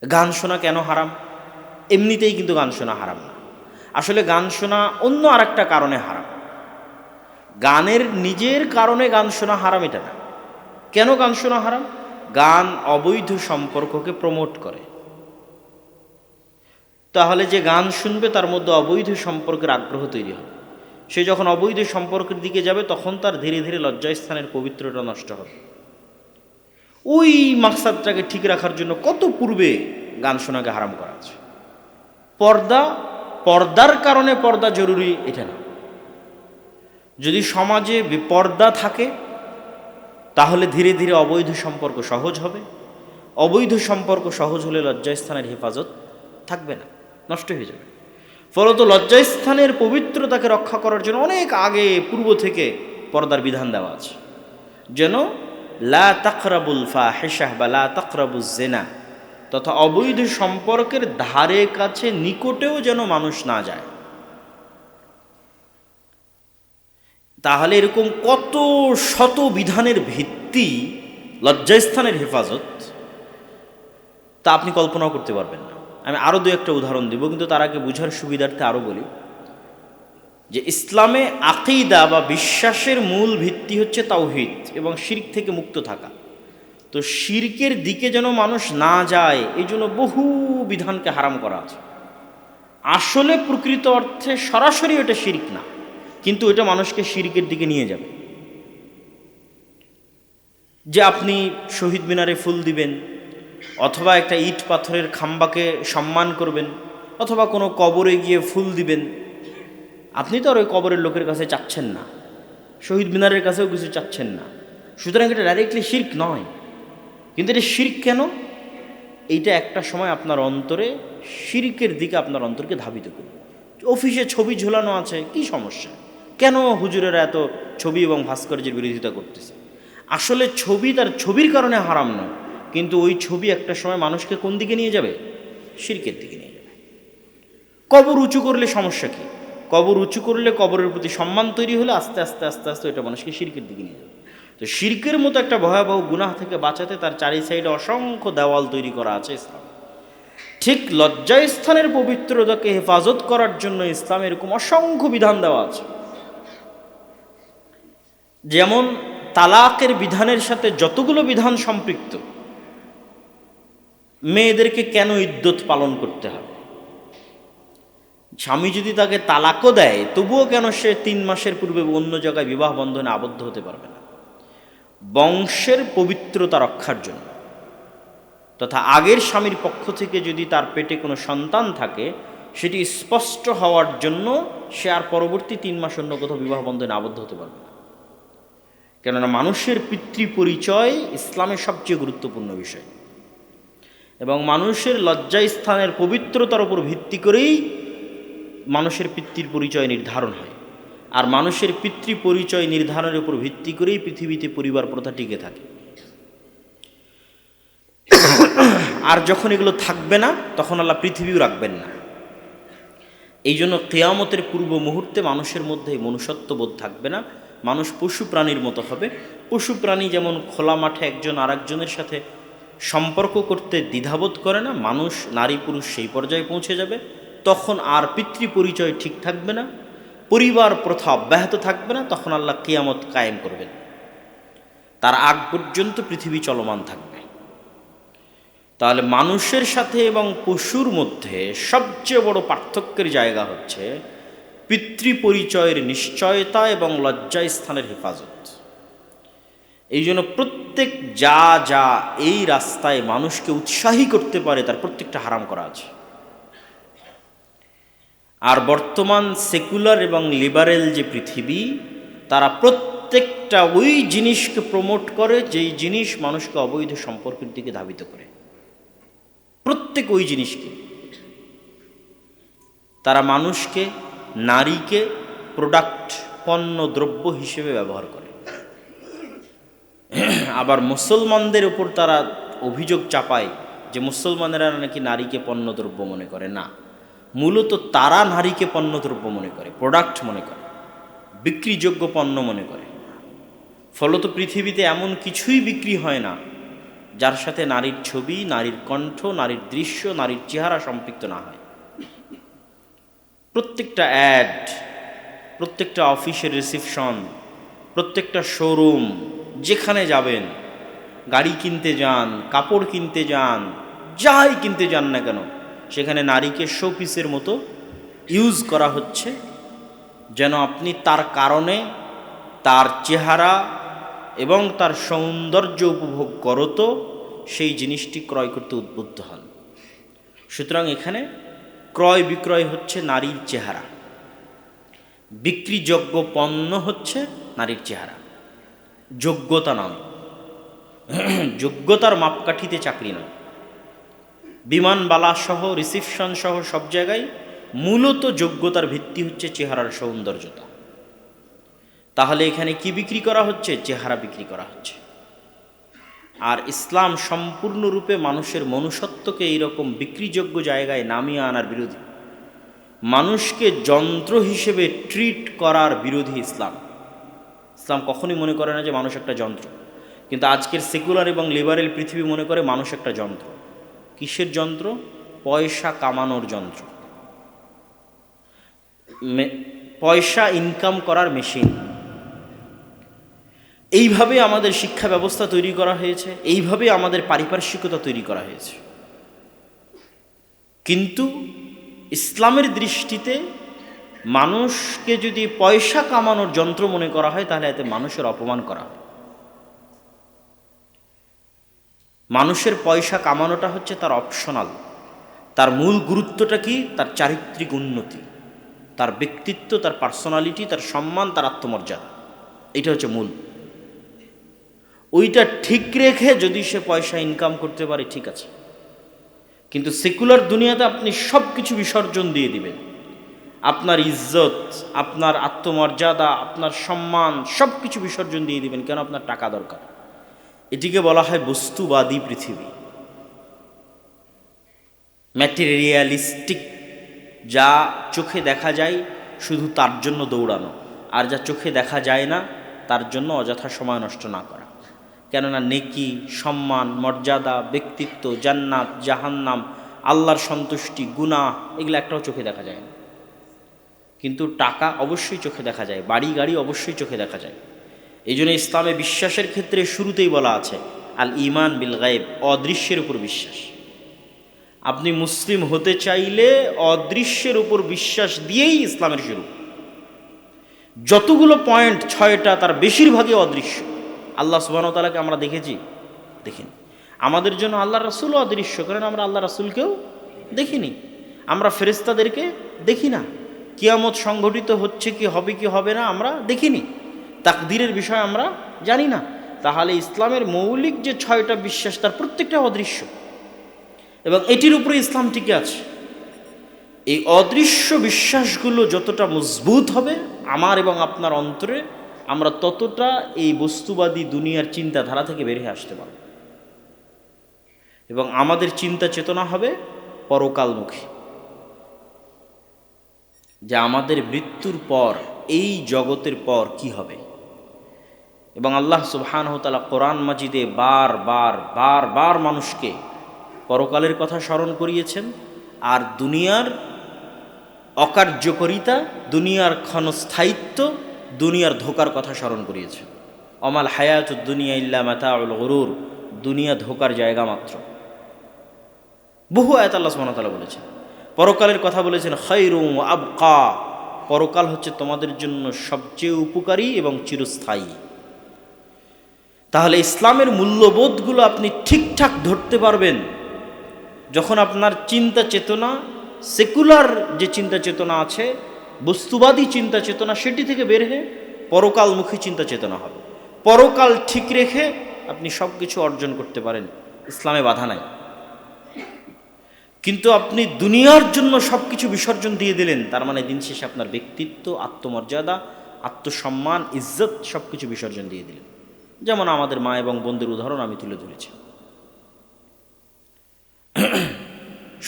গান শোনা কেন হারাম? এমনিতেই কিন্তু গান শোনা হারাম না। আসলে গান শোনা অন্য আরেকটা কারণে হারাম। গানের নিজের কারণে গান শোনা হারাম এটা না। কেন গান শোনা হারাম? গান অবৈধ সম্পর্ককে প্রমোট করে। তাহলে যে গান শুনবে তার মধ্যে অবৈধ সম্পর্কের আগ্রহ তৈরি হবে। সে যখন অবৈধ সম্পর্কের দিকে যাবে তখন তার ধীরে ধীরে লজ্জাস্থানের পবিত্রতা নষ্ট হবে। ওই মাকসাদটাকে ঠিক রাখার জন্য কত পূর্বে গান শোনাকে হারাম করা আছে। পর্দার কারণে পর্দা জরুরি এটা না। যদি সমাজে বেপর্দা থাকে তাহলে ধীরে ধীরে অবৈধ সম্পর্ক সহজ হবে। অবৈধ সম্পর্ক সহজ হলে লজ্জাস্থানের হেফাজত থাকবে না, নষ্ট হয়ে যাবে। ফলত লজ্জাস্থানের পবিত্রতাকে রক্ষা করার জন্য অনেক আগে পূর্ব থেকে পর্দার বিধান দেওয়া আছে। যেন লা তাকরাবুল ফাহিশাহ বা লা তাকরাবুজ জিনা, তথা অবৈধ সম্পর্কের ধারে কাছে নিকটেও যেন মানুষ না যায়। তাহলে এরকম কত শত বিধানের ভিত্তি লজ্জাস্থানের হেফাজত, তা আপনি কল্পনাও করতে পারবেন না। আমি আরও দু একটা উদাহরণ দেব, কিন্তু তার আগে বুঝার সুবিধার্থে আরও বলি যে ইসলামে আকীদা বা বিশ্বাসের মূল ভিত্তি হচ্ছে তাওহীদ এবং শিরক থেকে মুক্ত থাকা। তো শিরকের দিকে যেন মানুষ না যায় এই জন্য বহু বিধানকে হারাম করা আছে। আসলে প্রকৃত অর্থে সরাসরি এটা শিরক না, কিন্তু এটা মানুষকে শিরকের দিকে নিয়ে যাবে। যে আপনি শহীদ মিনারে ফুল দিবেন, অথবা একটা ইট পাথরের খাম্বাকে সম্মান করবেন, অথবা কোনো কবরে গিয়ে ফুল দিবেন, আপনি তো আর ওই কবরের লোকের কাছে চাচ্ছেন না, শহীদ মিনারের কাছেও কিছু চাচ্ছেন না। সুতরাং এটা ডাইরেক্টলি শিরক নয়। কিন্তু এটা শিরক কেন? এইটা একটা সময় আপনার অন্তরে শিরকের দিকে আপনার অন্তরকে ধাবিত করবে। অফিসে ছবি ঝোলানো আছে, কি সমস্যা? কেন হুজুরেরা এত ছবি এবং ভাস্কর্যের বিরোধিতা করতেছে? আসলে ছবি তার ছবির কারণে হারাম নয়, কিন্তু ওই ছবি একটা সময় মানুষকে কোন দিকে নিয়ে যাবে? শিরকের দিকে নিয়ে যাবে। কবর উঁচু করলে সমস্যা কি? কবর উঁচু করলে কবরের প্রতি সম্মান তৈরি হলে আস্তে আস্তে আস্তে আস্তে ওইটা মানুষকে শিরকের দিকে নিয়ে যাবে। তো শিরকের মতো একটা ভয়াবহ গুনাহ থেকে বাঁচাতে তার চারি সাইডে অসংখ্য দেওয়াল তৈরি করা আছে ইসলাম। ঠিক লজ্জাস্থানের পবিত্রতাকে হেফাজত করার জন্য ইসলাম এরকম অসংখ্য বিধান দেওয়া আছে। যেমন তালাকের বিধানের সাথে যতগুলো বিধান সম্পৃক্ত, মেয়েদেরকে কেন ইদ্যত পালন করতে হবে? স্বামী যদি তাকে তালাকও দেয় তবুও কেন সে 3 মাসের পূর্বে অন্য জায়গায় বিবাহ বন্ধনে আবদ্ধ হতে পারবে না? বংশের পবিত্রতা রক্ষার জন্য, তথা আগের স্বামীর পক্ষ থেকে যদি তার পেটে কোনো সন্তান থাকে সেটি স্পষ্ট হওয়ার জন্য সে আর পরবর্তী 3 মাস অন্য কোথাও বিবাহ বন্ধনে আবদ্ধ হতে পারবে না। কেননা মানুষের পিতৃ পরিচয় ইসলামের সবচেয়ে গুরুত্বপূর্ণ বিষয়, এবং মানুষের লজ্জাস্থানের পবিত্রতার উপর ভিত্তি করেই মানুষের পিতৃর পরিচয় নির্ধারণ হয়। আর মানুষের পিতৃ পরিচয় নির্ধারণের উপর ভিত্তি করেই পৃথিবীতে পরিবার প্রথা টিকে থাকে। আর যখন এগুলো থাকবে না তখন আল্লাহ পৃথিবীও রাখবেন না। এই জন্য কিয়ামতের পূর্ব মুহূর্তে মানুষের মধ্যে মনুষ্যত্ববোধ থাকবে না। মানুষ পশু প্রাণীর মতো হবে। পশু প্রাণী যেমন খোলা মাঠে একজন আরেকজনের সাথে সম্পর্ক করতে দ্বিধাবোধ করে না, মানুষ নারী পুরুষ সেই পর্যায়ে পৌঁছে যাবে। তখন আর পিতৃ পরিচয় ঠিক থাকবে না, পরিবার প্রথা অব্যাহত থাকবে না। তখন আল্লাহ কিয়ামত কায়েম করবেন। তার আগ পর্যন্ত পৃথিবী চলমান থাকবে। তাহলে মানুষের সাথে এবং পশুর মধ্যে সবচেয়ে বড় পার্থক্যের জায়গা হচ্ছে পিতৃ পরিচয়ের নিশ্চয়তা এবং লজ্জাস্থানের হেফাজত। এই জন্য প্রত্যেক যা যা এই রাস্তায় মানুষকে উৎসাহী করতে পারে তার প্রত্যেকটা হারাম করা আছে। আর বর্তমান সেকুলার এবং লিবারেল যে পৃথিবী, তারা প্রত্যেকটা ওই জিনিসকে প্রমোট করে যেই জিনিস মানুষকে অবৈধ সম্পর্কের দিকে ধাবিত করে। প্রত্যেক ওই জিনিসকে তারা মানুষকে, নারীকে প্রোডাক্ট, পণ্য দ্রব্য হিসেবে ব্যবহার করে। আবার মুসলমানদের উপর তারা অভিযোগ চাপায় যে মুসলমানেরা নাকি নারীকে পণ্যদ্রব্য মনে করে। না, মূলত তারা নারীকে পণ্যদ্রব্য মনে করে, প্রোডাক্ট মনে করে, বিক্রিযোগ্য পণ্য মনে করে। ফলত পৃথিবীতে এমন কিছুই বিক্রি হয় না যার সাথে নারীর ছবি, নারীর কণ্ঠ, নারীর দৃশ্য, নারীর চেহারা সম্পৃক্ত না হয়। প্রত্যেকটা অ্যাড, প্রত্যেকটা অফিসের রিসিপশন, প্রত্যেকটা শোরুম, যেখানে যাবেন, গাড়ি কিনতে যান, কাপড় কিনতে যান, যাই কিনতে যান না কেন, সেখানে নারীকে শোপিসের মতো ইউজ করা হচ্ছে, যেন আপনি তার কারণে তার চেহারা এবং তার সৌন্দর্য উপভোগ করত সেই জিনিসটি ক্রয় করতে উদ্বুদ্ধ হন। সুতরাং এখানে ক্রয় বিক্রয় হচ্ছে নারীর চেহারা, বিক্রিযোগ্য পণ্য হচ্ছে নারীর চেহারা, যোগ্যতা নয়, যোগ্যতার মাপকাঠিতে চাকরি নয়। বিমানবালা সহ, রিসিপশন সহ সব জায়গায় মূলত যোগ্যতার ভিত্তি হচ্ছে চেহারার সৌন্দর্যতা। তাহলে এখানে কি বিক্রি করা হচ্ছে? চেহারা বিক্রি করা হচ্ছে। আর ইসলাম সম্পূর্ণরূপে মানুষের মনুষ্যত্বকে এইরকম বিক্রিযোগ্য জায়গায় নামিয়ে আনার বিরোধী, মানুষকে যন্ত্র হিসেবে ট্রিট করার বিরোধী ইসলাম। ইসলাম কখনই মনে করে না যে মানুষ একটা যন্ত্র, কিন্তু আজকের সেকুলার এবং লিবারেল পৃথিবী মনে করে মানুষ একটা যন্ত্র। কিসের যন্ত্র? পয়সা কামানোর যন্ত্র, পয়সা ইনকাম করার মেশিন। এইভাবে আমাদের শিক্ষা ব্যবস্থা তৈরি করা হয়েছে, এইভাবে আমাদের পারিপার্শ্বিকতা তৈরি করা হয়েছে। কিন্তু ইসলামের দৃষ্টিতে মানুষকে যদি পয়সা কামানোর যন্ত্র মনে করা হয়, তাহলে এতে মানুষের অপমান করা হয়। মানুষের পয়সা কামানোটা হচ্ছে তার অপশনাল, তার মূল গুরুত্বটা কি? তার চারিত্রিক উন্নতি, তার ব্যক্তিত্ব, তার পার্সোনালিটি, তার সম্মান, তার আত্মমর্যাদা, এটা হচ্ছে মূল। ওইটা ঠিক রেখে যদি সে পয়সা ইনকাম করতে পারে, ঠিক আছে। কিন্তু সেকুলার দুনিয়াতে আপনি সব কিছু বিসর্জন দিয়ে দিবেন, আপনার ইজ্জত, আপনার আত্মমর্যাদা, আপনার সম্মান সব কিছু বিসর্জন দিয়ে দিবেন। কেন? আপনার টাকা দরকার। এটিকে বলা হয় বস্তুবাদী পৃথিবী, ম্যাটেরিয়ালিস্টিক। যা চোখে দেখা যায় শুধু তার জন্য দৌড়ানো, আর যা চোখে দেখা যায় না তার জন্য অযথা সময় নষ্ট না করা। কেননা নেকি, সম্মান, মর্যাদা, ব্যক্তিত্ব, জান্নাত, জাহান্নাম, আল্লাহর সন্তুষ্টি, গুনাহ, এগুলো একটাও চোখে দেখা যায় না। কিন্তু টাকা অবশ্যই চোখে দেখা যায়, বাড়ি গাড়ি অবশ্যই চোখে দেখা যায়। এই জন্য ইসলামে বিশ্বাসের ক্ষেত্রে শুরুতেই বলা আছে আল ইমান বিল গায়েব, অদৃশ্যের উপর বিশ্বাস। আপনি মুসলিম হতে চাইলে অদৃশ্যের উপর বিশ্বাস দিয়েই ইসলামের শুরু। যতগুলো পয়েন্ট, 6টা, তার বেশিরভাগই অদৃশ্য। আল্লাহ সুবহানাহু ওয়া তাআলাকে আমরা দেখেছি? দেখিনি। আমাদের জন্য আল্লাহ রাসূলও অদৃশ্য, কারণ আমরা আল্লাহ রাসূলকেও দেখিনি, আমরা ফেরেশতাদেরকে দেখি না, কিয়ামত সংঘটিত হচ্ছে কি হবে কি হবে না আমরা দেখিনি, তাকদীরের বিষয় আমরা জানি না। তাহলে ইসলামের মৌলিক যে 6টা বিশ্বাস, তার প্রত্যেকটা অদৃশ্য, এবং এটির উপরে ইসলাম টিকে আছে। এই অদৃশ্য বিশ্বাসগুলো যতটা মজবুত হবে আমার এবং আপনার অন্তরে, আমরা ততটা এই বস্তুবাদী দুনিয়ার চিন্তাধারা থেকে বেরিয়ে আসতে পারব, এবং আমাদের চিন্তা চেতনা হবে পরকালমুখী, যে আমাদের মৃত্যুর পর এই জগতের পর কি হবে। এবং আল্লাহ সুবহানাহু ওয়া তাআলা কোরআন মাজিদে বারবার মানুষকে পরকালের কথা স্মরণ করিয়েছেন, আর দুনিয়ার অকার্যকরিতা, দুনিয়ার ক্ষণস্থায়িত্ব, দুনিয়ার ধোকার কথা স্মরণ করিয়েছেন। অমাল হায়াতুদ দুনিয়া ইল্লা মাতাউল গুরুর, দুনিয়া ধোকার জায়গা মাত্র। বহু আয়াত আল্লাহ সুবহানাহু ওয়া তাআলা বলেছেন। পরকালের কথা বলেছেন খায়রুম ওয়া আবকা, পরকাল হচ্ছে তোমাদের জন্য সবচেয়ে উপকারী এবং চিরস্থায়ী। তাহলে ইসলামের মূল্যবোধগুলো আপনি ঠিকঠাক ধরতে পারবেন যখন আপনার চিন্তা চেতনা, সেকুলার যে চিন্তা চেতনা আছে, বস্তুবাদী চিন্তা চেতনা, সেটি থেকে বের হয়ে পরকালমুখী চিন্তা চেতনা হবে। পরকাল ঠিক রেখে আপনি সব কিছু অর্জন করতে পারেন, ইসলামে বাধা নাই। কিন্তু আপনি দুনিয়ার জন্য সব কিছু বিসর্জন দিয়ে দিলেন, তার মানে দিন শেষে আপনার ব্যক্তিত্ব, আত্মমর্যাদা, আত্মসম্মান, ইজ্জত সব কিছু বিসর্জন দিয়ে দিলেন। যেমন আমাদের মা এবং বোনদের উদাহরণ আমি তুলে ধরেছি।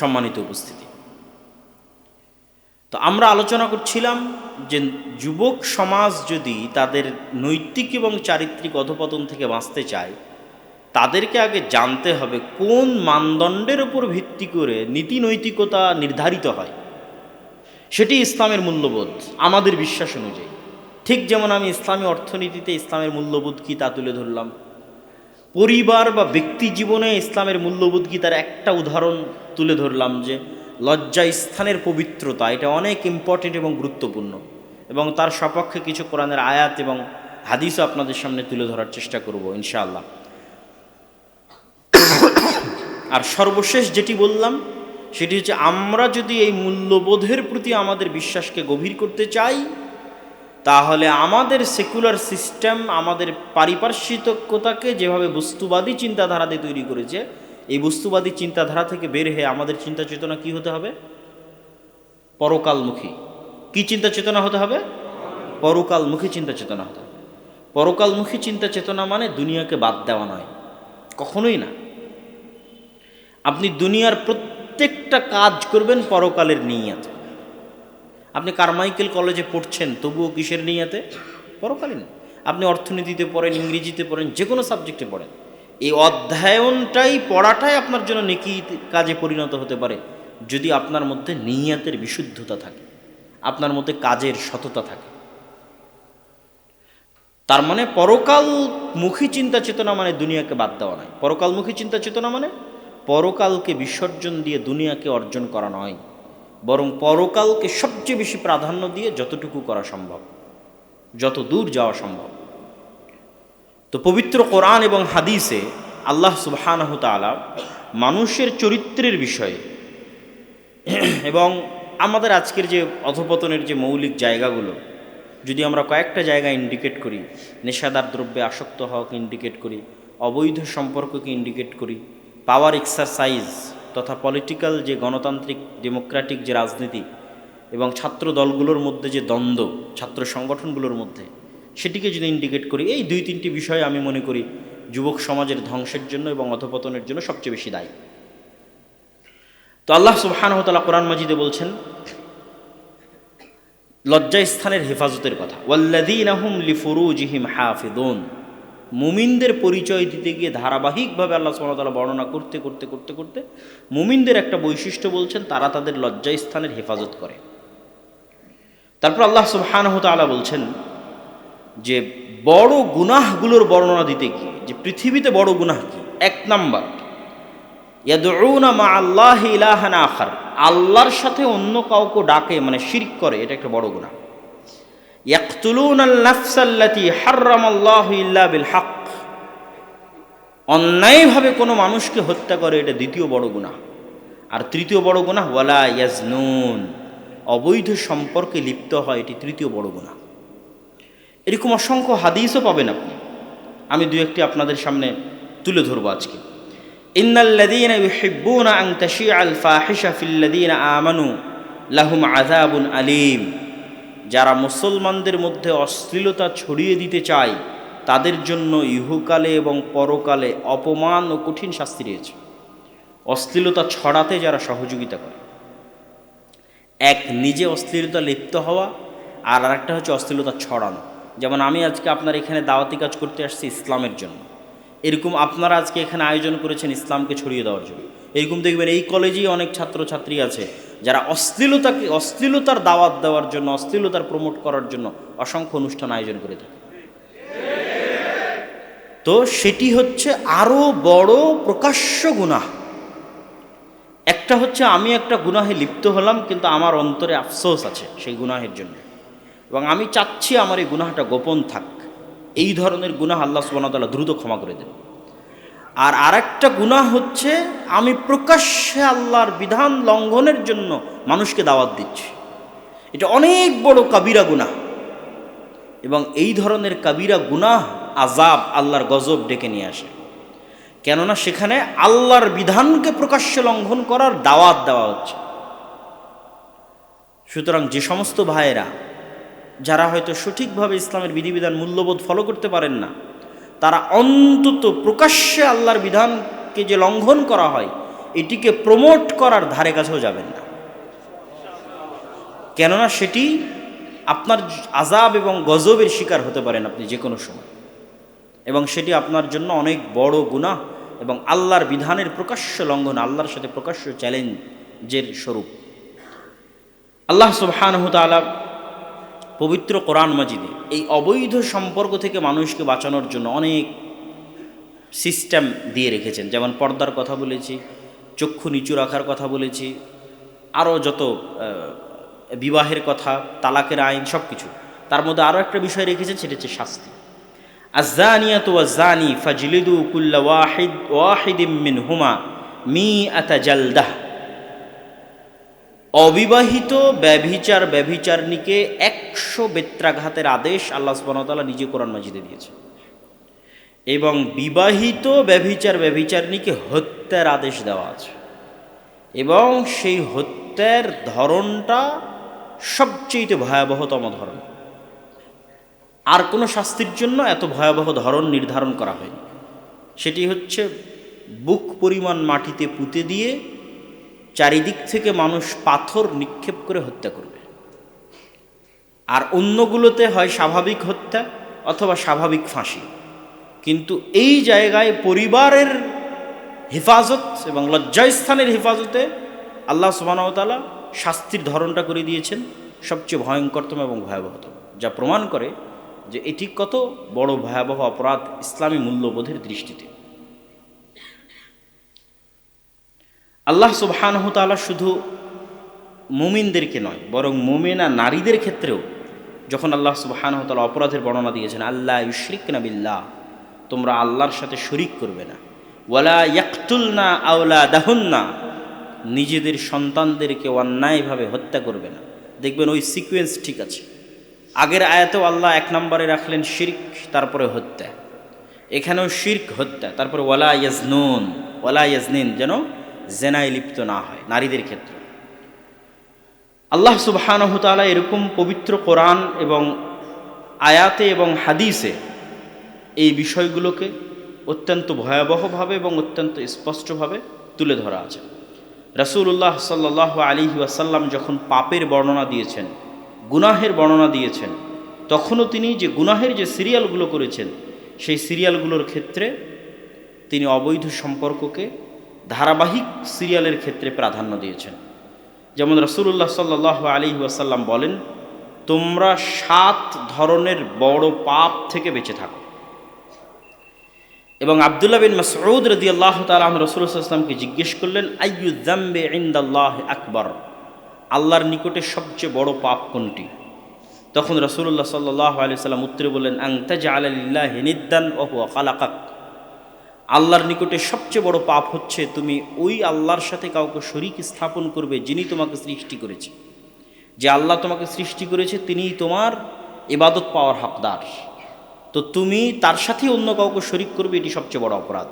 সম্মানিত উপস্থিতি, তো আমরা আলোচনা করছিলাম যে যুবক সমাজ যদি তাদের নৈতিক এবং চারিত্রিক অধপতন থেকে বাঁচতে চায়, তাদেরকে আগে জানতে হবে কোন মানদণ্ডের উপর ভিত্তি করে নীতি নৈতিকতা নির্ধারিত হয়। সেটি ইসলামের মূল্যবোধ আমাদের বিশ্বাস অনুযায়ী। ঠিক যেমন আমি ইসলামী অর্থনীতিতে ইসলামের মূল্যবোধ কী তা তুলে ধরলাম, পরিবার বা ব্যক্তি জীবনে ইসলামের মূল্যবোধ কী তার একটা উদাহরণ তুলে ধরলাম, যে লজ্জা স্থানের পবিত্রতা এটা অনেক ইম্পর্টেন্ট এবং গুরুত্বপূর্ণ, এবং তার সপক্ষে কিছু কোরআনের আয়াত এবং হাদিসও আপনাদের সামনে তুলে ধরার চেষ্টা করব ইনশাআল্লাহ। আর সর্বশেষ যেটি বললাম সেটি হচ্ছে, আমরা যদি এই মূল্যবোধের প্রতি আমাদের বিশ্বাসকে গভীর করতে চাই, তাহলে আমাদের সেকুলার সিস্টেম আমাদের পারিপার্শ্বিকতাকে যেভাবে বস্তুবাদী চিন্তাধারা দিয়ে তৈরি করেছে, এই বস্তুবাদী চিন্তাধারা থেকে বের হয়ে আমাদের চিন্তা চেতনা কী হতে হবে? পরকালমুখী। কি চিন্তা চেতনা হতে হবে? পরকালমুখী চিন্তা চেতনা হতে হবে। পরকালমুখী চিন্তা চেতনা মানে দুনিয়াকে বাদ দেওয়া নয়, কখনোই না। আপনি দুনিয়ার প্রত্যেকটা কাজ করবেন পরকালের নিয়াতে। আপনি কারমাইকেল কলেজে পড়ছেন, তবুও কিসের নিয়াতে? পরকালীন। আপনি অর্থনীতিতে পড়েন, ইংরেজিতে পড়েন, যে কোনো সাবজেক্টে পড়েন, এই অধ্যয়নটাই, পড়াটাই আপনার জন্য নেকি কাজে পরিণত হতে পারে যদি আপনার মধ্যে নিয়াতের বিশুদ্ধতা থাকে, আপনার মধ্যে কাজের সততা থাকে। তার মানে পরকালমুখী চিন্তা চেতনা মানে দুনিয়াকে বাদ দেওয়া নয়। পরকালমুখী চিন্তা চেতনা মানে পরকালকে বিসর্জন দিয়ে দুনিয়াকে অর্জন করা নয়, বরং পরকালকে সবচেয়ে বেশি প্রাধান্য দিয়ে যতটুকু করা সম্ভব, যত দূর যাওয়া সম্ভব। তো পবিত্র কোরআন এবং হাদিসে আল্লাহ সুবহানাহু তাআলা মানুষের চরিত্রের বিষয়ে এবং আমাদের আজকের যে অধপতনের যে মৌলিক জায়গাগুলো, যদি আমরা কয়েকটা জায়গা ইন্ডিকেট করি, নেশাদার দ্রব্যে আসক্ত হওয়াকে ইন্ডিকেট করি, অবৈধ সম্পর্ককে ইন্ডিকেট করি, পাওয়ার এক্সারসাইজ তথা পলিটিক্যাল যে গণতান্ত্রিক ডেমোক্রেটিক যে রাজনীতি এবং ছাত্র দলগুলোর মধ্যে যে দ্বন্দ্ব, ছাত্র সংগঠনগুলোর মধ্যে, সেটিকে যদি ইন্ডিকেট করি, এই 2-3টি বিষয় আমি মনে করি যুবক সমাজের ধ্বংসের জন্য এবং অধপতনের জন্য সবচেয়ে বেশি দায়ী। তো আল্লাহ সুবহানাহু ওয়া তাআলা কোরআন মাজিদে বলছেন লজ্জাস্থানের হেফাজতের কথা, ওয়াল্লাযীনা হুম লিফুরুজিহিম হাফিযুন। মুমিনদের পরিচয় দিতে গিয়ে ধারাবাহিকভাবে আল্লাহ সুবহানাহু ওয়া তাআলা বর্ণনা করতে করতে করতে করতে মুমিনদের একটা বৈশিষ্ট্য বলছেন, তারা তাদের লজ্জাস্থানের হেফাজত করে। তারপর আল্লাহ সুবহানাহু ওয়া তাআলা বলছেন যে বড় গুনাহগুলোর বর্ণনা দিতে গিয়ে, যে পৃথিবীতে বড় গুনাহ কি, 1 নাম্বার ইয়াদউনা মা আল্লাহি ইলাহান আখার, আল্লাহর সাথে অন্য কাউকে ডাকে, মানে শিরক করে, এটা একটা বড় গুনাহ। ইয়াকতুলুনাল নাফসাল্লাতী হারামাল্লাহু ইল্লা বিল হক, অন্যায়ভাবে কোনো মানুষকে হত্যা করে, এটা দ্বিতীয় বড় গুনাহ। আর তৃতীয় বড় গুনাহ ওয়ালা ইয়াজনুন, অবৈধ সম্পর্কে লিপ্ত হয়, এটি তৃতীয় বড় গুনাহ। এরকম অসংখ্য হাদিসও পাবেন আপনি, আমি 2-1টি আপনাদের সামনে তুলে ধরবো আজকে। ইন্নাল্লাযীনা ইউহিব্বুনা আন তাশিআল ফাহিশা ফিল্লাযীনা আমানু লাহুম আযাবুন আলীম, যারা মুসলমানদের মধ্যে অশ্লীলতা ছড়িয়ে দিতে চায় তাদের জন্য ইহকালে এবং পরকালে অপমান ও কঠিন শাস্তি রয়েছে। অশ্লীলতা ছড়াতে যারা সহযোগিতা করে, এক নিজে অশ্লীলতা লিপ্ত হওয়া, আর আরেকটা হচ্ছে অশ্লীলতা ছড়ানো। যেমন আমি আজকে আপনার এখানে দাওয়াতি কাজ করতে আসছি ইসলামের জন্য, এরকম আপনারা আজকে এখানে আয়োজন করেছেন ইসলামকে ছড়িয়ে দেওয়ার জন্য। এরকম দেখবেন এই কলেজেই অনেক ছাত্রছাত্রী আছে যারা অশ্লীলতার দাওয়াত দেওয়ার জন্য, অশ্লীলতার প্রমোট করার জন্য অসংখ্য অনুষ্ঠান আয়োজন করে থাকে। তো সেটি হচ্ছে আরও বড় প্রকাশ্য গুনাহ। একটা হচ্ছে আমি একটা গুনাহে লিপ্ত হলাম, কিন্তু আমার অন্তরে আফসোস আছে সেই গুনাহের জন্য, এবং আমি চাচ্ছি আমার এই গুনাহটা গোপন থাক। এই ধরনের গুনাহ আল্লাহ সুবহানাহু ওয়া তাআলা দ্রুত ক্ষমা করে দেন। আর আরেকটা গুনাহ হচ্ছে আমি প্রকাশ্যে আল্লাহর বিধান লঙ্ঘনের জন্য মানুষকে দাওয়াত দিচ্ছি, এটা অনেক বড় কাবিরা গুনাহ। এবং এই ধরনের কাবিরা গুনাহ আযাব, আল্লাহর গজব ডেকে নিয়ে আসে, কেননা সেখানে আল্লাহর বিধানকে প্রকাশ্যে লঙ্ঘন করার দাওয়াত দেওয়া হচ্ছে। সুতরাং যে সমস্ত ভাইয়েরা যারা হয়তো সঠিকভাবে ইসলামের বিধিবিধান মূল্যবোধ ফলো করতে পারেন না, তারা অন্তত প্রকাশ্যে আল্লাহর বিধানকে যে লঙ্ঘন করা হয় এটিকে প্রমোট করার ধারে কাছেও যাবেন না, কেননা সেটি আপনার আযাব এবং গজবের শিকার হতে পারেন আপনি যে কোনো সময়। এবং সেটি আপনার জন্য অনেক বড় গুনাহ এবং আল্লাহর বিধানের প্রকাশ্য লঙ্ঘন, আল্লাহর সাথে প্রকাশ্য চ্যালেঞ্জের স্বরূপ। আল্লাহ সুবহানাহু ওয়া তাআলা পবিত্র কোরআন মাজিদে এই অবৈধ সম্পর্ক থেকে মানুষকে বাঁচানোর জন্য অনেক সিস্টেম দিয়ে রেখেছেন। যেমন পর্দার কথা বলেছি, চক্ষু নিচু রাখার কথা বলেছি, আরও যত বিবাহের কথা, তালাকের আইন, সব কিছু। তার মধ্যে আরও একটা বিষয় রেখেছেন, সেটা হচ্ছে শাস্তি। আয-যানিয়াতু ওয়াজ-যানি ফাজলিদু কুল্লা ওয়াহিদিম মিনহুমা মিআতা জালদাহ। অবিবাহিত ব্যভিচারীকে 100 বেত্রাঘাতের আদেশ আল্লাহ সুবহানাহু ওয়া তাআলা নিজে কোরআন মাজিদে দিয়েছে। এবং বিবাহিত ব্যভিচারীকে হত্যার আদেশ দেওয়া আছে, এবং সেই হত্যার ধরনটা সবচেয়ে ভয়াবহতম ধরন। আর কোনো শাস্তির জন্য এত ভয়াবহ ধরন নির্ধারণ করা হয়নি। সেটি হচ্ছে বুক পরিমাণ মাটিতে পুঁতে দিয়ে চারিদিক থেকে মানুষ পাথর নিক্ষেপ করে হত্যা করবে। আর অন্যগুলোতে হয় স্বাভাবিক হত্যা অথবা স্বাভাবিক ফাঁসি। কিন্তু এই জায়গায় পরিবারের হেফাজত এবং লজ্জাস্থানের হেফাজতে আল্লাহ সুবহানাহু ওয়া তাআলা শাস্তির ধরনটা করে দিয়েছেন সবচেয়ে ভয়ঙ্করতম এবং ভয়াবহতম, যা প্রমাণ করে যে এটি কত বড় ভয়াবহ অপরাধ ইসলামী মূল্যবোধের দৃষ্টিতে। আল্লাহ সুবহানাহু ওয়া তাআলা শুধু মুমিনদেরকে নয়, বরং মুমিনা নারীদের ক্ষেত্রেও যখন আল্লাহ সুবহানাহু ওয়া তাআলা অপরাধের বর্ণনা দিয়েছেন, আল্লাহ ইউশরিকনা বিল্লাহ, তোমরা আল্লাহর সাথে শরীক করবে না, ওয়ালা ইয়াকতুলনা আওলাদাহুন্না, নিজেদের সন্তানদেরকে অন্যায়ভাবে হত্যা করবে না। দেখবেন ওই সিকোয়েন্স ঠিক আছে। আগের আয়াতেও আল্লাহ 1 নম্বরে রাখলেন শিরক, তারপরে হত্যা। এখানেও শিরক, হত্যা, তারপরে ওয়ালা ইয়াজনুন, ওয়ালা ইয়াজনিন, যেন জেনায় লিপ্ত না হয় নারীদের ক্ষেত্রে। আল্লাহ সুবহানাহু ওয়া তাআলা এরকম পবিত্র কোরআন এবং আয়াতে এবং হাদিসে এই বিষয়গুলোকে অত্যন্ত ভয়াবহভাবে এবং অত্যন্ত স্পষ্টভাবে তুলে ধরা আছে। রাসূলুল্লাহ সাল্লাল্লাহু আলাইহি ওয়াসাল্লাম যখন পাপের বর্ণনা দিয়েছেন, গুনাহের বর্ণনা দিয়েছেন, তখনও তিনি যে গুনাহের যে সিরিয়ালগুলো করেছেন, সেই সিরিয়ালগুলোর ক্ষেত্রে তিনি অবৈধ সম্পর্ককে ধারাবাহিক সিরিয়ালের ক্ষেত্রে প্রাধান্য দিয়েছেন। যেমন রাসূলুল্লাহ সাল্লাল্লাহু আলাইহি ওয়াসাল্লাম বলেন, তোমরা 7 ধরনের বড় পাপ থেকে বেঁচে থাকো। এবং আব্দুল্লাহ বিন মাসউদ রাদিয়াল্লাহু তাআলা আনহু রাসূলুল্লাহ সাল্লাল্লাহু আলাইহি ওয়াসাল্লামকে জিজ্ঞেস করলেন, আইয়ু যামবি ইনদাল্লাহি আকবার, আল্লাহর নিকটে সবচেয়ে বড় পাপ কোনটি? তখন রাসূলুল্লাহ সাল্লাল্লাহু আলাইহি ওয়াসাল্লাম উত্তরে বললেন, আন তাজআলা লিল্লাহি নিদ্দান ওয়া হুয়া খালাকাক, আল্লাহর নিকটে সবচেয়ে বড় পাপ হচ্ছে তুমি ওই আল্লাহর সাথে কাউকে শরীক স্থাপন করবে যিনি তোমাকে সৃষ্টি করেছে। যে আল্লাহ তোমাকে সৃষ্টি করেছে তিনিই তোমার ইবাদত পাওয়ার হকদার, তো তুমি তার সাথে অন্য কাউকে শরীক করবে, এটি সবচেয়ে বড় অপরাধ।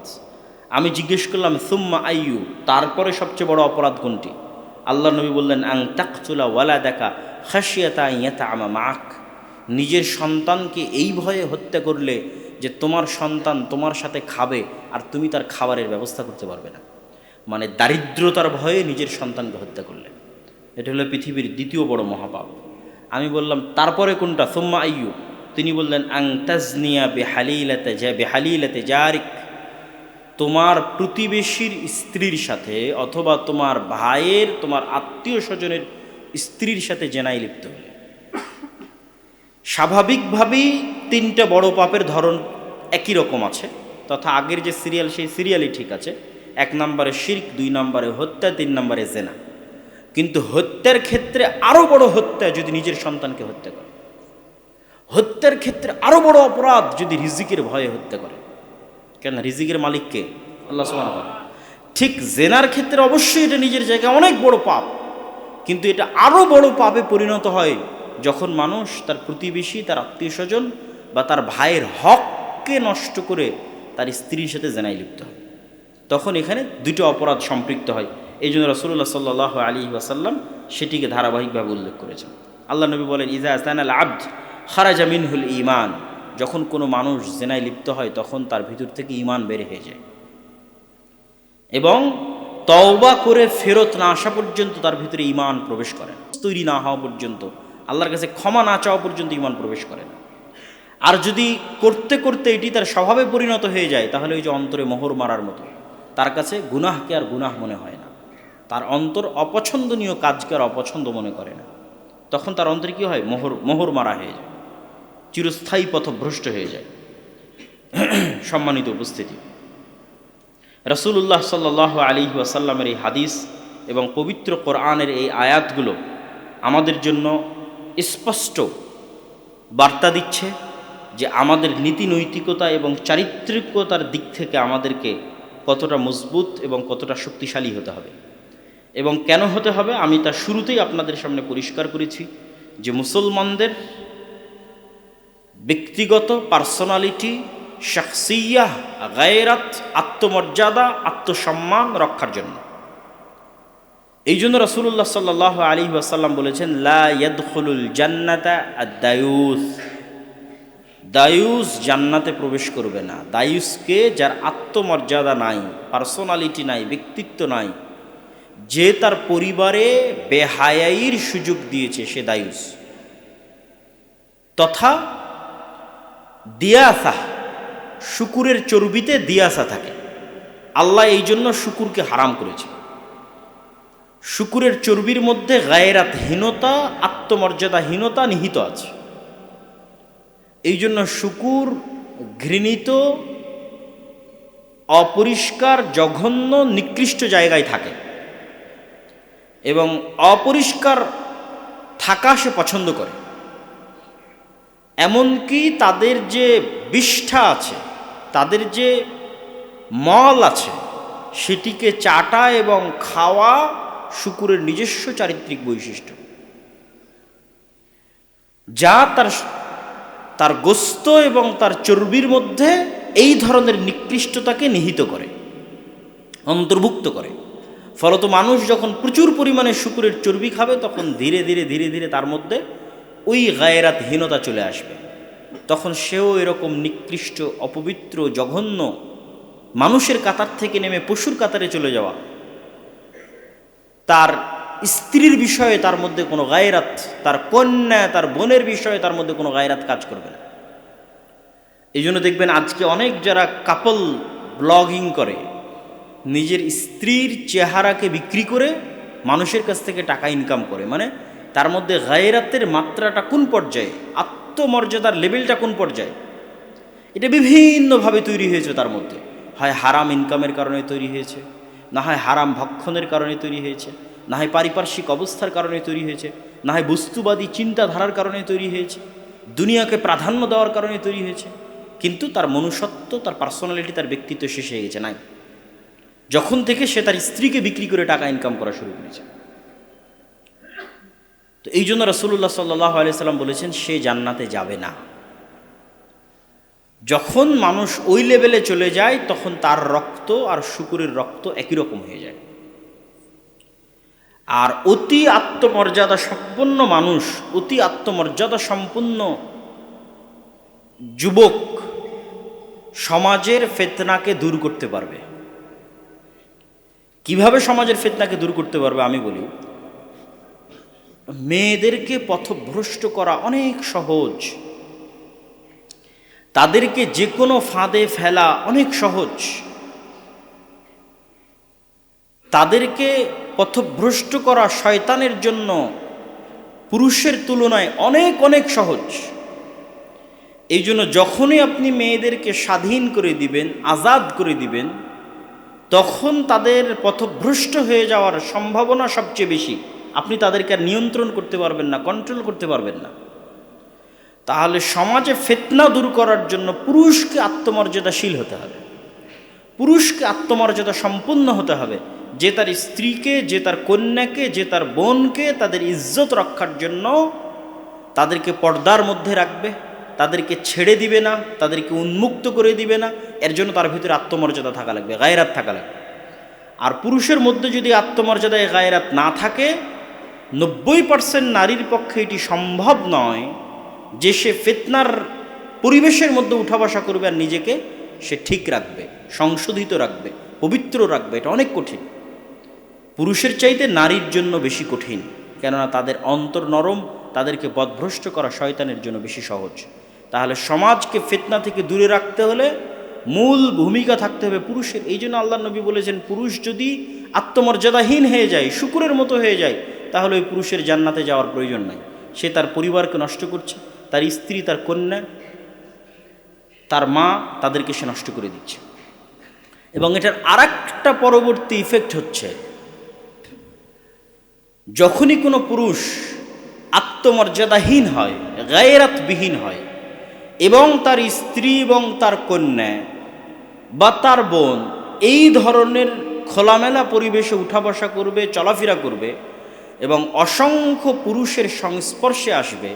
আমি জিজ্ঞেস করলাম, সুম্মা আইয়ু, তারপরে সবচেয়ে বড় অপরাধ কোনটি? আল্লাহ নবী বললেন, আন তাকতুলা ওয়ালাদাকা খাশিয়াতা আন ইয়াতাআমা মাআক, নিজের সন্তানকে এই ভয়ে হত্যা করলে যে তোমার সন্তান তোমার সাথে খাবে আর তুমি তার খাবারের ব্যবস্থা করতে পারবে না। মানে দারিদ্রতার ভয়ে নিজের সন্তানকে হত্যা করলে, এটা হলো পৃথিবীর দ্বিতীয় বড় মহাপাপ। আমি বললাম, তারপরে কোনটা? সুম্মা আইয়ু, তিনি বললেন, আন তাজনিয়া বিহালিলাতে জারিক, তোমার প্রতিবেশীর স্ত্রীর সাথে অথবা তোমার ভাইয়ের, তোমার আত্মীয় স্বজনের স্ত্রীর সাথে জেনায় লিপ্ত হলে। স্বাভাবিকভাবেই 3টা বড় পাপের ধরন একই রকম আছে, তথা আগের যে সিরিয়াল সেই সিরিয়ালই ঠিক আছে। 1 নম্বরে শিরক, 2 নম্বরে হত্যা, 3 নম্বরে জেনা। কিন্তু হত্যার ক্ষেত্রে আরও বড় হত্যা যদি নিজের সন্তানকে হত্যা করে, হত্যার ক্ষেত্রে আরও বড় অপরাধ যদি রিজিকের ভয়ে হত্যা করে। কেন? রিজিকের মালিককে আল্লাহ সুবহানাহু ওয়া তাআলা। ঠিক জেনার ক্ষেত্রে অবশ্যই এটা নিজের জায়গায় অনেক বড় পাপ, কিন্তু এটা আরও বড় পাপে পরিণত হয় যখন মানুষ তার প্রতিবেশী, তার আত্মীয় স্বজন বা তার ভাইয়ের হককে নষ্ট করে তার স্ত্রীর সাথে জেনায় লিপ্ত হয়। তখন এখানে 2টো অপরাধ সম্পৃক্ত হয়। এই জন্য রাসূলুল্লাহ সাল্লাল্লাহু আলাইহি ওয়াসাল্লাম সেটিকে ধারাবাহিকভাবে উল্লেখ করেছেন। আল্লাহ নবী বলেন, ইজা জানাল আবদ খারাজা মিনহুল ঈমান, যখন কোনো মানুষ জেনায় লিপ্ত হয় তখন তার ভিতর থেকে ঈমান বের হয়ে যায়, এবং তওবা করে ফেরত না আসা পর্যন্ত তার ভিতরে ঈমান প্রবেশ করে না। তৈরি না হওয়া পর্যন্ত, আল্লাহর কাছে ক্ষমা না চাওয়া পর্যন্ত ঈমান প্রবেশ করে না। আর যদি করতে করতে এটি তার স্বভাবে পরিণত হয়ে যায়, তাহলে ওই যে অন্তরে মোহর মারার মতো, তার কাছে গুনাহকে আর গুনাহ মনে হয় না, তার অন্তর অপছন্দনীয় কাজকে আর অপছন্দ মনে করে না। তখন তার অন্তরে কী হয়? মোহর মারা হয়ে যায়, চিরস্থায়ী পথভ্রষ্ট হয়ে যায়। সম্মানিত উপস্থিতি, রাসূলুল্লাহ সাল্লাল্লাহু আলাইহি ওয়াসাল্লামের এই হাদিস এবং পবিত্র কোরআনের এই আয়াতগুলো আমাদের জন্য স্পষ্ট বার্তা দিচ্ছে যে আমাদের নীতি নৈতিকতা এবং চারিত্রিকতার দিক থেকে আমাদেরকে কতটা মজবুত এবং কতটা শক্তিশালী হতে হবে। এবং কেন হতে হবে আমি তা শুরুতেই আপনাদের সামনে পরিষ্কার করেছি যে মুসলমানদের ব্যক্তিগত পার্সোনালিটি, শাখসিয়াহ, গায়রাত, আত্মমর্যাদা, আত্মসম্মান রক্ষার জন্য। এই জন্য রাসূলুল্লাহ সাল্লাল্লাহু আলাইহি ওয়াসাল্লাম বলেছেন, লা ইয়াদখুলুল জান্নাতা আদ-দায়ুস, দায়ুস জান্নাতে প্রবেশ করবে না। দায়ুসকে, যার আত্মমর্যাদা নাই, পার্সোনালিটি নাই, ব্যক্তিত্ব নাই, যে তার পরিবারে বেহায়াইর সুযোগ দিয়েছে, সে দায়ুস। তথা দিয়াসা, শুকুরের চর্বিতে দিয়াসা থাকে। আল্লাহ এই জন্য শুকুরকে হারাম করেছে। শুকুরের চর্বির মধ্যে গায়রাতহীনতা, আত্মমর্যাদাহীনতা নিহিত আছে। এই জন্য শুকুর ঘৃণিত, অপরিষ্কার, জঘন্য, নিকৃষ্ট জায়গায় থাকে এবং অপরিষ্কার থাকা সে পছন্দ করে। এমনকি তাদের যে বিষ্ঠা আছে, তাদের যে মল আছে, সেটিকে চাটা এবং খাওয়া শুকুরের নিজস্ব চারিত্রিক বৈশিষ্ট্য, যা তার গোস্ত এবং তার চর্বির মধ্যে এই ধরনের নিকৃষ্টতাকে নিহিত করে, অন্তর্ভুক্ত করে। ফলত মানুষ যখন প্রচুর পরিমাণে শুকুরের চর্বি খাবে, তখন ধীরে ধীরে ধীরে ধীরে তার মধ্যে ওই গায়রাতহীনতা চলে আসবে। তখন সেও এরকম নিকৃষ্ট, অপবিত্র, জঘন্য, মানুষের কাতার থেকে নেমে পশুর কাতারে চলে যাওয়া, তার স্ত্রীর বিষয়ে তার মধ্যে কোনো গায়রাত, তার কন্যা, তার বোনের বিষয়ে তার মধ্যে কোনো গায়রাত কাজ করবে না। এই জন্য দেখবেন আজকে অনেক যারা কাপল ব্লগিং করে, নিজের স্ত্রীর চেহারাকে বিক্রি করে মানুষের কাছ থেকে টাকা ইনকাম করে, মানে তার মধ্যে গায়রাতের মাত্রাটা কোন পর্যায়ে, আত্মমর্যাদার লেভেলটা কোন পর্যায়ে, এটা বিভিন্নভাবে তৈরি হয়েছে তার মধ্যে। হয় হারাম ইনকামের কারণে তৈরি হয়েছে, না হয় হারাম ভক্ষণের কারণে তৈরি হয়েছে, না হয় পারিপার্শ্বিক অবস্থার কারণে তৈরি হয়েছে, না হয় বস্তুবাদী চিন্তাধারার কারণে তৈরি হয়েছে, দুনিয়াকে প্রাধান্য দেওয়ার কারণে তৈরি হয়েছে। কিন্তু তার মনুষ্যত্ব, তার পার্সোনালিটি, তার ব্যক্তিত্ব শেষ হয়ে গেছে, নাই। যখন থেকে সে তার স্ত্রীকে বিক্রি করে টাকা ইনকাম করা শুরু করেছে। তো এই জন্য রাসূলুল্লাহ সাল্লাল্লাহু আলাইহি সাল্লাম বলেছেন, সে জান্নাতে যাবে না। যখন মানুষ ওই লেভেলে চলে যায়, তখন তার রক্ত আর শুকুরের রক্ত একই রকম হয়ে যায়। আর অতি আত্মমর্যাদা সম্পন্ন মানুষ, অতি আত্মমর্যাদা সম্পন্ন যুবক সমাজের ফিতনাকে দূর করতে পারবে। কিভাবে সমাজের ফিতনাকে দূর করতে পারবে আমি বলি, মেয়েদেরকে পথভ্রষ্ট করা অনেক সহজ, তাদেরকে যে কোনো ফাঁদে ফেলা অনেক সহজ, তাদেরকে পথভ্রষ্ট করা শয়তানের জন্য পুরুষের তুলনায় অনেক অনেক সহজ। এই জন্য যখনই আপনি মেয়েদেরকে স্বাধীন করে দিবেন, আজাদ করে দিবেন, তখন তাদের পথভ্রষ্ট হয়ে যাওয়ার সম্ভাবনা সবচেয়ে বেশি। আপনি তাদেরকে আর নিয়ন্ত্রণ করতে পারবেন না, কন্ট্রোল করতে পারবেন না। তাহলে সমাজে ফিতনা দূর করার জন্য পুরুষকে আত্মমর্যাদাশীল হতে হবে, পুরুষকে আত্মমর্যাদা সম্পন্ন হতে হবে, যে তার স্ত্রীকে, যে তার কন্যাকে, যে তার বোনকে তাদের ইজ্জত রক্ষার জন্য তাদেরকে পর্দার মধ্যে রাখবে, তাদেরকে ছেড়ে দিবে না, তাদেরকে উন্মুক্ত করে দিবে না। এর জন্য তার ভিতরে আত্মমর্যাদা থাকা লাগবে, গায়রাত থাকা লাগবে। আর পুরুষের মধ্যে যদি আত্মমর্যাদায় গায়রাত না থাকে, 90% নারীর পক্ষে এটি সম্ভব নয় যে সে ফিতনার পরিবেশের মধ্যে উঠা বসা করবে আর নিজেকে সে ঠিক রাখবে, সংশোধিত রাখবে, পবিত্র রাখবে। এটা অনেক কঠিন, পুরুষের চাইতে নারীর জন্য বেশি কঠিন, কেননা তাদের অন্তর নরম, তাদেরকে পথভ্রষ্ট করা শয়তানের জন্য বেশি সহজ। তাহলে সমাজকে ফিতনা থেকে দূরে রাখতে হলে মূল ভূমিকা থাকতে হবে পুরুষের। এই জন্য আল্লাহ নবী বলেছেন, পুরুষ যদি আত্মমর্যাদাহীন হয়ে যায়, শূকরের মতো হয়ে যায়, তাহলে ওই পুরুষের জান্নাতে যাওয়ার প্রয়োজন নাই। সে তার পরিবারকে নষ্ট করছে, তার স্ত্রী, তার কন্যা, তার মা, তাদেরকে সে নষ্ট করে দিচ্ছে। এবং এটার আরেকটা পরবর্তী ইফেক্ট হচ্ছে, যখনই কোনো পুরুষ আত্মমর্যাদাহীন হয়, গায়রাতবিহীন হয়, এবং তার স্ত্রী এবং তার কন্যা বা তার বোন এই ধরনের খোলামেলা পরিবেশে উঠা বসা করবে, চলাফেরা করবে, এবং অসংখ্য পুরুষের সংস্পর্শে আসবে,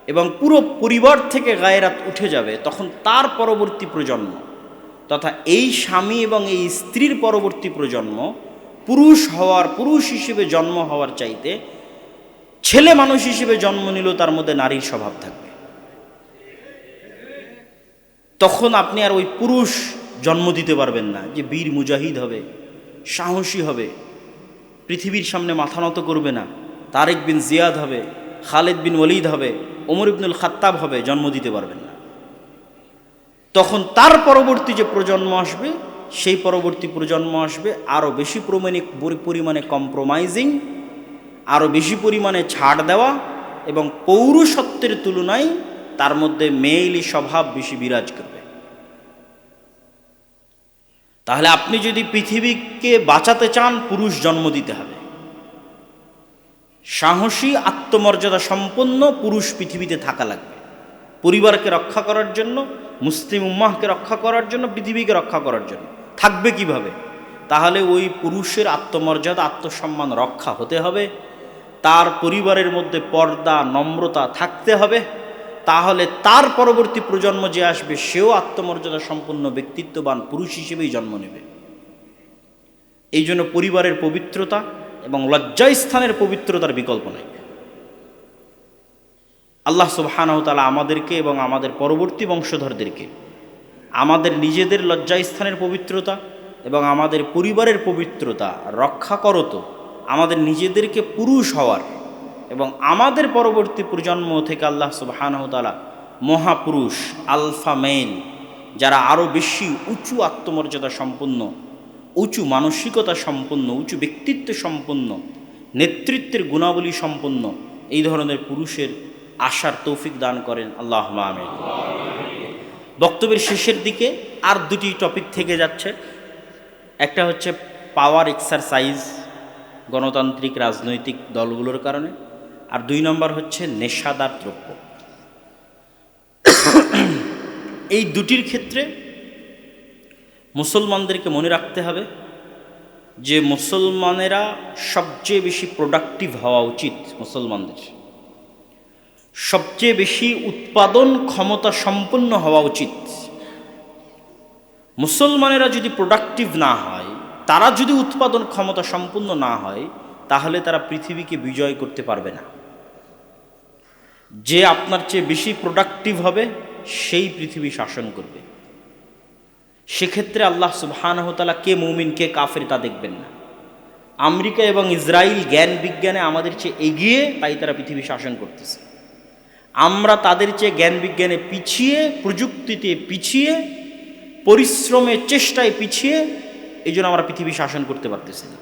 এবং পুরো পরিবার থেকে গায়রাত উঠে যাবে, তখন তার পরবর্তী প্রজন্ম তথা এই স্বামী এবং এই স্ত্রীর পরবর্তী প্রজন্ম পুরুষ হিসেবে জন্ম হওয়ার চাইতে ছেলে মানুষ হিসেবে জন্ম নিলেও তার মধ্যে নারীর স্বভাব থাকবে। তখন আপনি আর ওই পুরুষ জন্ম দিতে পারবেন না যে বীর মুজাহিদ হবে, সাহসী হবে, পৃথিবীর সামনে মাথা নত করবে না, তারেক বিন জিয়াদ হবে, খালেদ বিন ওয়ালিদ হবে, ওমর ইবনুল খাত্তাব হবে, জন্ম দিতে পারবেন না। তখন তার পরবর্তী যে প্রজন্ম আসবে, সেই পরবর্তী প্রজন্ম আসবে আরও বেশি পরিমাণে কম্প্রোমাইজিং, আরও বেশি পরিমাণে ছাড় দেওয়া, এবং পৌরুষত্বের তুলনায় তার মধ্যে মেয়েলি স্বভাব বেশি বিরাজ করবে। তাহলে আপনি যদি পৃথিবীকে বাঁচাতে চান, পুরুষ জন্ম দিতে হবে। সাহসী, আত্মমর্যাদা সম্পন্ন পুরুষ পৃথিবীতে থাকা লাগবে, পরিবারকে রক্ষা করার জন্য, মুসলিম উম্মাহকে রক্ষা করার জন্য, পৃথিবীকে রক্ষা করার জন্য। থাকবে কিভাবে? তাহলে ওই পুরুষের আত্মমর্যাদা, আত্মসম্মান রক্ষা হতে হবে, তার পরিবারের মধ্যে পর্দা, নম্রতা থাকতে হবে। তাহলে তার পরবর্তী প্রজন্ম যে আসবে, সেও আত্মমর্যাদা সম্পন্ন ব্যক্তিত্ববান পুরুষ হিসেবেই জন্ম নেবে। এই জন্য পরিবারের পবিত্রতা এবং লজ্জাস্থানের পবিত্রতার বিকল্প নাই। আল্লাহ সুবহানাহু ওয়া তাআলা আমাদেরকে এবং আমাদের পরবর্তী বংশধরদেরকে আমাদের নিজেদের লজ্জাস্থানের পবিত্রতা এবং আমাদের পরিবারের পবিত্রতা রক্ষা করত, আমাদের নিজেদেরকে পুরুষ হওয়ার এবং আমাদের পরবর্তী প্রজন্ম থেকে আল্লাহ সুবহানাহু ওয়া তাআলা মহাপুরুষ, আলফা মেল, যারা আরও বেশি উঁচু আত্মমর্যাদা সম্পন্ন, উঁচু মানসিকতা সম্পন্ন, উঁচু ব্যক্তিত্ব সম্পন্ন, নেতৃত্বের গুণাবলী সম্পন্ন, এই ধরনের পুরুষের আশার তৌফিক দান করেন। আল্লাহুম্মা আমিন। বক্তব্যের শেষের দিকে আর দুটি টপিক থেকে যাচ্ছে। একটা হচ্ছে পাওয়ার এক্সারসাইজ গণতান্ত্রিক রাজনৈতিক দলগুলোর কারণে, আর 2 নম্বর হচ্ছে নেশাদার দ্রব্য। এই দুটির ক্ষেত্রে মুসলমানদেরকে মনে রাখতে হবে যে মুসলমানেরা সবচেয়ে বেশি প্রোডাক্টিভ হওয়া উচিত। মুসলমানদের সবচেয়ে বেশি উৎপাদন ক্ষমতা সম্পন্ন হওয়া উচিত। মুসলমানেরা যদি প্রোডাক্টিভ না হয়, তারা যদি উৎপাদন ক্ষমতা সম্পন্ন না হয়, তাহলে তারা পৃথিবীকে বিজয় করতে পারবে না। যে আপনার চেয়ে বেশি প্রোডাক্টিভ হবে, সেই পৃথিবী শাসন করবে। সেক্ষেত্রে আল্লাহ সুবহানাহু ওয়া তাআলা কে মুমিন কে কাফের তা দেখবেন না। আমেরিকা এবং ইসরায়েল জ্ঞান বিজ্ঞানে আমাদের চেয়ে এগিয়ে, তাই তারা পৃথিবী শাসন করতেছে। আমরা তাদের চেয়ে জ্ঞান বিজ্ঞানে পিছিয়ে, প্রযুক্তিতে পিছিয়ে, পরিশ্রমের চেষ্টায় পিছিয়ে, এই জন্য আমরা পৃথিবী শাসন করতে পারতেছি না।